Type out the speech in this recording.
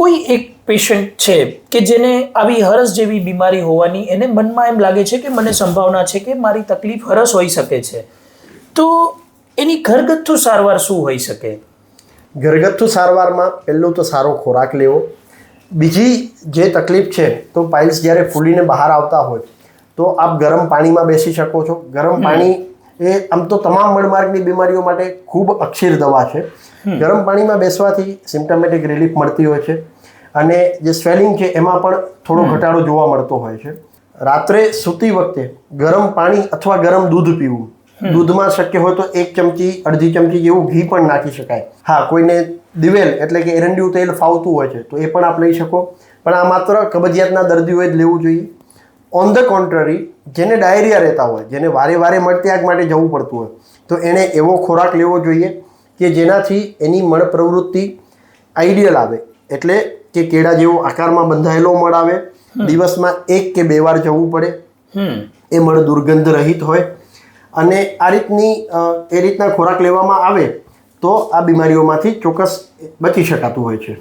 કોઈ એક પેશન્ટ છે કે જેને આવી હરસ જેવી બીમારી હોવાની એને મનમાં એમ લાગે છે કે મને સંભાવના છે કે મારી તકલીફ હરસ હોઈ શકે છે, તો એની ઘરગથ્થુ સારવાર શું હોઈ શકે? ઘરગથ્થુ સારવારમાં પહેલું તો સારો ખોરાક લેવો. બીજી જે તકલીફ છે તો પાઇલ્સ જ્યારે ફૂલીને બહાર આવતા હોય તો આપ ગરમ પાણીમાં બેસી શકો છો. ગરમ પાણી એ આમ તો તમામ મળમાર્ગની બીમારીઓ માટે ખૂબ અક્ષીર દવા છે. ગરમ પાણીમાં બેસવાથી સિમ્પટમેટિક રિલીફ મળતી હોય છે અને જે સ્વેલિંગ છે એમાં પણ થોડો ઘટાડો જોવા મળતો હોય છે. રાત્રે સૂતી વખતે ગરમ પાણી અથવા ગરમ દૂધ પીવું. દૂધમાં શક્ય હોય તો 1 ચમચી 1/2 ચમચી જેવું ઘી પણ નાખી શકાય. હા, કોઈને દિવેલ એટલે કે એરંડિયું તેલ ફાવતું હોય છે તો એ પણ આપ લઈ શકો, પણ આ માત્ર કબજિયાતના દર્દીઓએ જ લેવું જોઈએ. ઓન ધ કોન્ટ્રરી, જેને ડાયરિયા રહેતા હોય, જેને વારે વારે મળત્યાગ માટે જવું પડતું હોય, તો એણે એવો ખોરાક લેવો જોઈએ કે જેનાથી એની મળ પ્રવૃત્તિ આઈડિયલ આવે, એટલે કે કેળા જેવો આકારમાં બંધાયેલો મળ આવે, દિવસમાં 1 કે 2 વાર જવું પડે, એ મળ દુર્ગંધ રહિત હોય, અને એ રીતના ખોરાક લેવામાં આવે તો આ બીમારીઓમાંથી ચોક્કસ બચી શકાતું હોય છે.